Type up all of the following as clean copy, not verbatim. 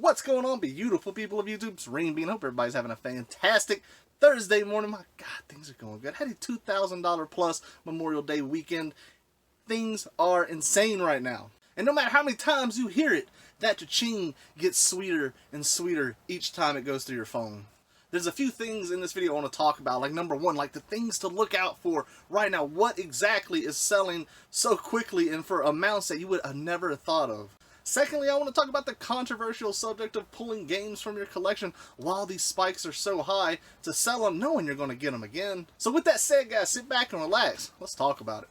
What's going on, beautiful people of YouTube? It's Renebean. Hope everybody's having a fantastic Thursday morning. My God, things are going good. Had a $2,000 plus Memorial Day weekend. Things are insane right now. And no matter how many times you hear it, that cha-ching gets sweeter and sweeter each time it goes through your phone. There's a few things in this video I want to talk about. Like number one, like the things to look out for right now. What exactly is selling so quickly and for amounts that you would have never thought of? Secondly, I want to talk about the controversial subject of pulling games from your collection while these spikes are so high to sell them knowing you're going to get them again. So with that said, guys, sit back and relax. Let's talk about it.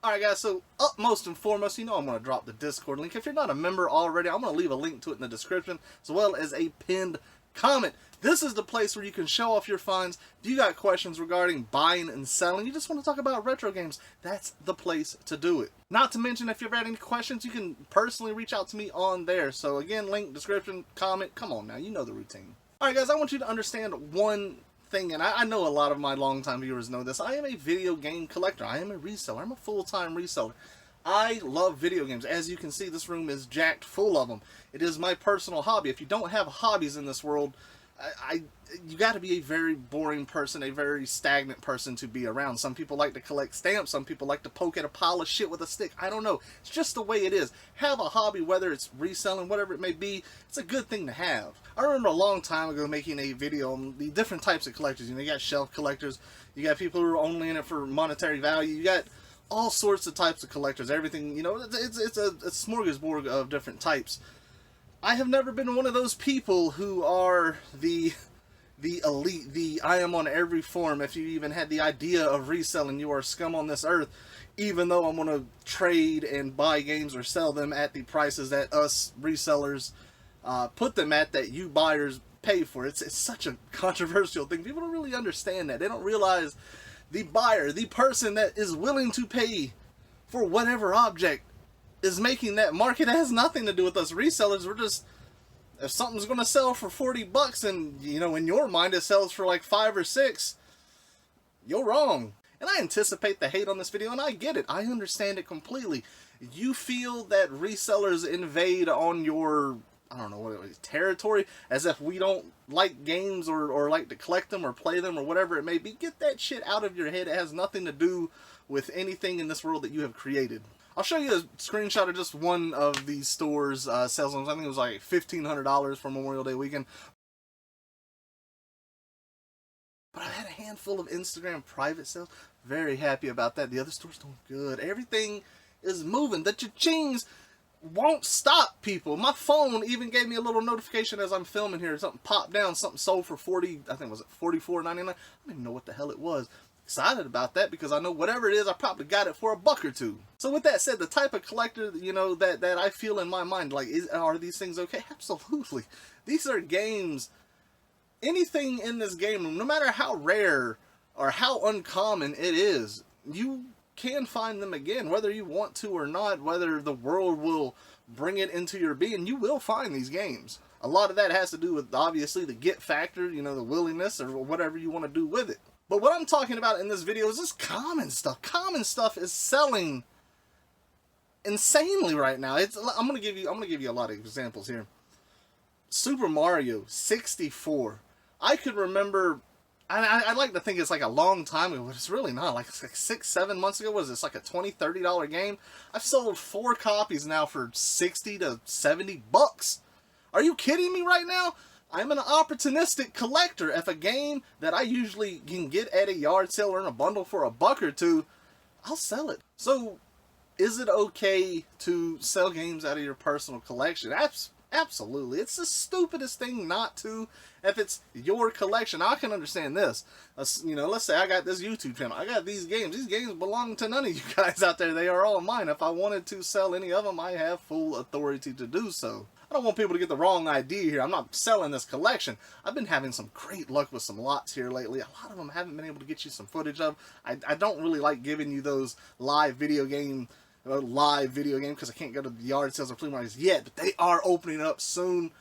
Alright guys, so upmost and foremost, you know I'm going to drop the Discord link. If you're not a member already, I'm going to leave a link to it in the description, as well as a pinned comment. This is the place where you can show off your finds. If you got questions regarding buying and selling, you just want to talk about retro games, that's the place to do it. Not to mention, if you've had any questions, you can personally reach out to me on there. So again, link, description, comment, come on now, you know the routine. Alright guys, I want you to understand one thing, and I know a lot of my longtime viewers know this. I am a video game collector. I am a reseller. I'm a full-time reseller. I love video games. As you can see, this room is jacked full of them. It is my personal hobby. If you don't have hobbies in this world, you got to be a very boring person, a very stagnant person to be around. Some people like to collect stamps. Some people like to poke at a pile of shit with a stick. I don't know. It's just the way it is. Have a hobby, whether it's reselling, whatever it may be. It's a good thing to have. I remember a long time ago making a video on the different types of collectors. You know, you got shelf collectors. You got people who are only in it for monetary value. You got all sorts of types of collectors. Everything, you know, it's a smorgasbord of different types. I have never been one of those people who are the elite, I am on every form. If you even had the idea of reselling, you are scum on this earth, even though I'm going to trade and buy games or sell them at the prices that us resellers put them at, that you buyers pay for. It's such a controversial thing. People don't really understand that. They don't realize the buyer, the person that is willing to pay for whatever object, is making that market. It has nothing to do with us resellers. We're just, if something's going to sell for 40 bucks and, you know, in your mind it sells for like 5 or 6, you're wrong. And I anticipate the hate on this video, and I get it. I understand it completely. You feel that resellers invade on your, I don't know what it is, territory, as if we don't like games or like to collect them or play them or whatever it may be. Get that shit out of your head. It has nothing to do with anything in this world that you have created. I'll show you a screenshot of just one of these stores' sales. I think it was like $1,500 for Memorial Day weekend. But I've had a handful of Instagram private sales. Very happy about that. The other store's doing good. Everything is moving. The cha-chings won't stop, people. My phone even gave me a little notification as I'm filming here. Something popped down. Something sold for 40, I think, was it $44.99? I don't even know what the hell it was. Excited about that because I know whatever it is, I probably got it for $1 or $2. So with that said, the type of collector, you know, that I feel in my mind, like, are these things okay? Absolutely. These are games. Anything in this game room, no matter how rare or how uncommon it is, you can find them again, whether you want to or not, whether the world will bring it into your being, you will find these games. A lot of that has to do with, obviously, the get factor, you know, the willingness or whatever you want to do with it. But what I'm talking about in this video is just common stuff. Common stuff is selling insanely right now. I'm gonna give you a lot of examples here. Super Mario 64. I could remember, I like to think it's like a long time ago, but it's really not. Like 6-7 months ago. Was this like a $20-$30 game? I've sold 4 copies now for 60 to 70 bucks. Are you kidding me right now? I'm an opportunistic collector. If a game that I usually can get at a yard sale or in a bundle for $1 or $2, I'll sell it. So, is it okay to sell games out of your personal collection? Absolutely. It's the stupidest thing not to, if it's your collection. I can understand this. You know, let's say I got this YouTube channel. I got these games. These games belong to none of you guys out there. They are all mine. If I wanted to sell any of them, I have full authority to do so. I don't want people to get the wrong idea here. I'm not selling this collection. I've been having some great luck with some lots here lately. A lot of them I haven't been able to get you some footage of. I don't really like giving you those live video game because I can't go to the yard sales or flea markets yet, but they are opening up soon.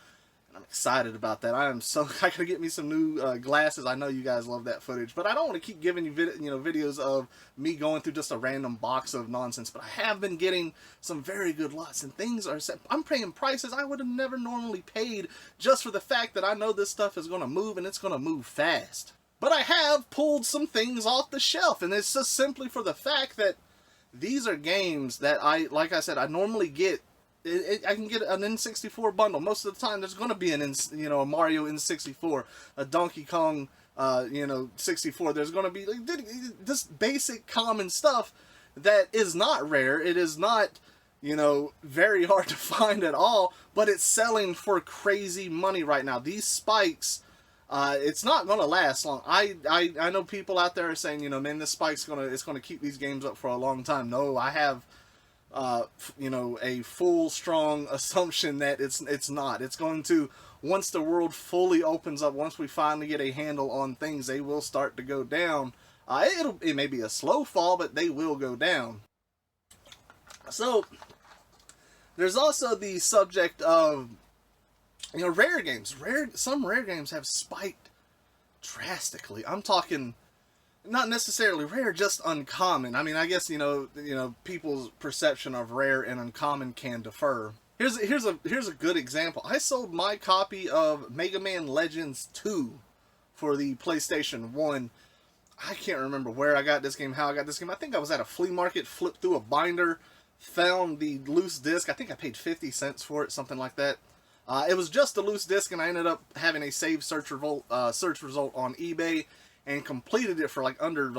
I'm excited about that. I gotta get me some new glasses. I know you guys love that footage, but I don't want to keep giving you videos of me going through just a random box of nonsense. But I have been getting some very good lots, and things are set. I'm paying prices I would have never normally paid just for the fact that I know this stuff is going to move, and it's going to move fast. But I have pulled some things off the shelf, and it's just simply for the fact that these are games that like I said, I normally get. I can get an N64 bundle. Most of the time, there's going to be a Mario N64, a Donkey Kong, 64. There's going to be like this basic common stuff that is not rare. It is not, very hard to find at all, but it's selling for crazy money right now. These spikes, it's not going to last long. I know people out there are saying, man, this spike's it's going to keep these games up for a long time. No, I have a full strong assumption that it's not. It's going to, once the world fully opens up, once we finally get a handle on things, they will start to go down. It may be a slow fall, but they will go down. So there's also the subject of rare games. Some rare games have spiked drastically. I'm talking not necessarily rare, just uncommon. I mean, I guess people's perception of rare and uncommon can differ. Here's a good example. I sold my copy of Mega Man Legends 2 for the PlayStation 1. I can't remember where I got this game, how I got this game. I think I was at a flea market, flipped through a binder, found the loose disc. I think I paid 50 cents for it, something like that. It was just a loose disc, and I ended up having a saved search result on eBay, and completed it for under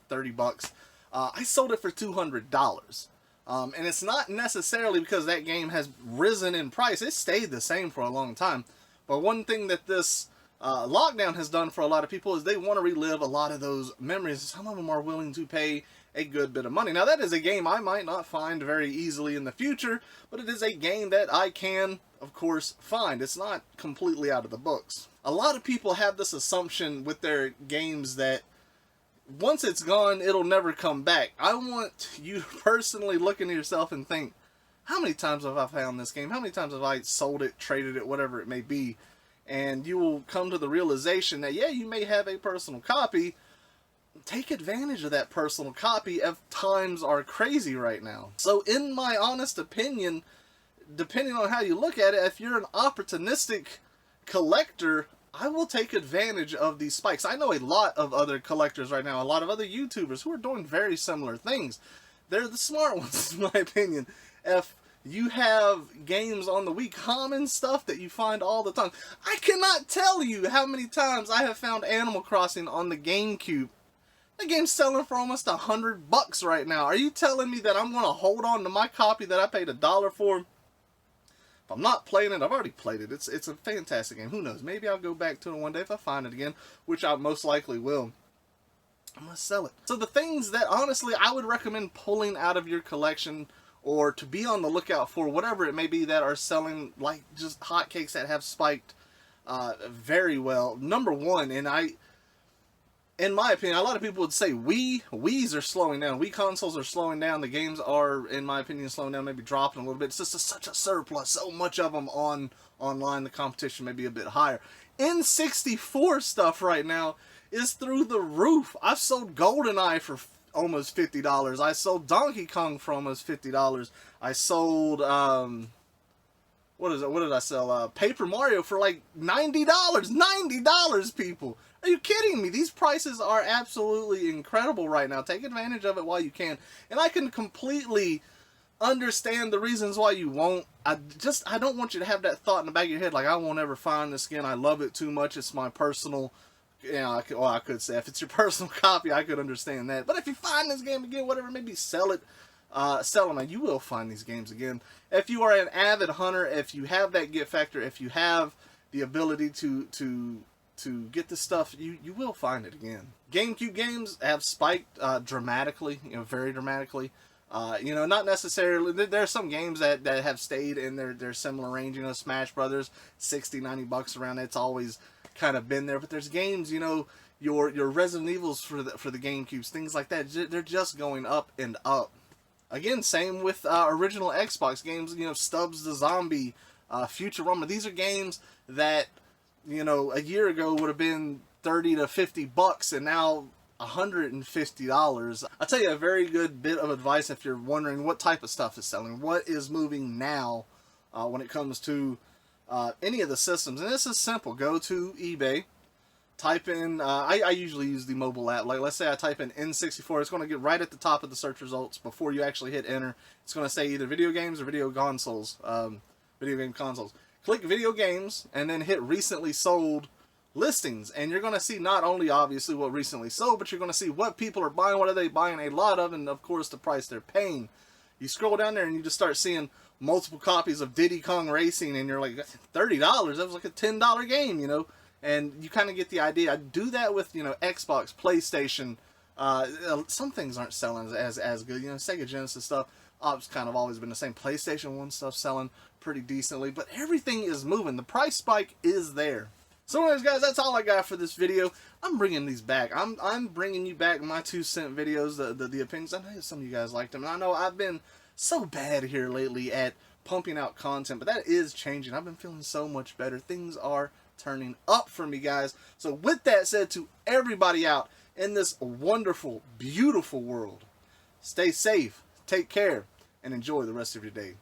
30 bucks. I sold it for $200. And it's not necessarily because that game has risen in price. It stayed the same for a long time. But one thing that this lockdown has done for a lot of people is they want to relive a lot of those memories. Some of them are willing to pay a good bit of money. Now, that is a game I might not find very easily in the future, but it is a game that I can, of course, find. It's not completely out of the books. A lot of people have this assumption with their games that once it's gone, it'll never come back. I want you to personally look into yourself and think, how many times have I found this game? How many times have I sold it, traded it, whatever it may be? And you will come to the realization that, yeah, you may have a personal copy. Take advantage of that personal copy if times are crazy right now. So in my honest opinion, depending on how you look at it, if you're an opportunistic collector, I will take advantage of these spikes. I know a lot of other collectors right now, a lot of other YouTubers who are doing very similar things. They're the smart ones, in my opinion. If you have games on the Wii, common stuff that you find all the time. I cannot tell you how many times I have found Animal Crossing on the GameCube. The game's selling for almost $100 right now. Are you telling me that I'm going to hold on to my copy that I paid $1 for? If I'm not playing it, I've already played it. It's a fantastic game. Who knows? Maybe I'll go back to it one day if I find it again, which I most likely will. I'm going to sell it. So the things that, honestly, I would recommend pulling out of your collection or to be on the lookout for, whatever it may be, that are selling like just hotcakes that have spiked very well. Number one, and in my opinion, a lot of people would say Wii's are slowing down. Wii consoles are slowing down. The games are, in my opinion, slowing down, maybe dropping a little bit. It's just such a surplus. So much of them online. The competition may be a bit higher. N64 stuff right now is through the roof. I've sold GoldenEye for almost $50. I sold Donkey Kong for almost $50. I sold, what did I sell? Paper Mario for like $90. $90, people. Are you kidding me? These prices are absolutely incredible right now. Take advantage of it while you can. And I can completely understand the reasons why you won't. I don't want you to have that thought in the back of your head, like, I won't ever find this again. I love it too much. It's my personal, I could say, if it's your personal copy, I could understand that. But if you find this game again, whatever, maybe sell it. Sell them, and you will find these games again. If you are an avid hunter, if you have that get factor, if you have the ability to get the stuff, you will find it again. GameCube games have spiked dramatically, very dramatically. You know, not necessarily. There are some games that have stayed in their similar range. You know, Smash Brothers, 60, 90 bucks around. It's always kind of been there. But there's games, you know, your Resident Evils for the GameCubes, things like that. They're just going up and up. Again, same with original Xbox games. You know, Stubbs the Zombie, Futurama. These are games that, you know, a year ago would have been 30 to 50 bucks, and now $150. I'll tell you a very good bit of advice if you're wondering what type of stuff is selling, what is moving now when it comes to any of the systems. And this is simple. Go to eBay, type in, I usually use the mobile app. Like, let's say I type in N64, it's going to get right at the top of the search results before you actually hit enter. It's going to say either video games or video consoles, video game consoles. Click video games and then hit recently sold listings, and you're going to see not only obviously what recently sold, but you're going to see what people are buying, what are they buying a lot of, and of course the price they're paying. You scroll down there and you just start seeing multiple copies of Diddy Kong Racing, and you're like, $30, that was like a $10 game, you know, and you kind of get the idea. I do that with, you know, Xbox, PlayStation. Some things aren't selling as good, you know, Sega Genesis stuff. It's kind of always been the same. PlayStation 1 stuff selling pretty decently, but everything is moving. The price spike is there. So anyways, guys, that's all I got for this video. I'm bringing these back. I'm bringing you back my 2-cent videos, the opinions. I know some of you guys liked them, and I know I've been so bad here lately at pumping out content, but that is changing. I've been feeling so much better. Things are turning up for me, guys. So with that said, to everybody out in this wonderful, beautiful world, stay safe, take care, and enjoy the rest of your day.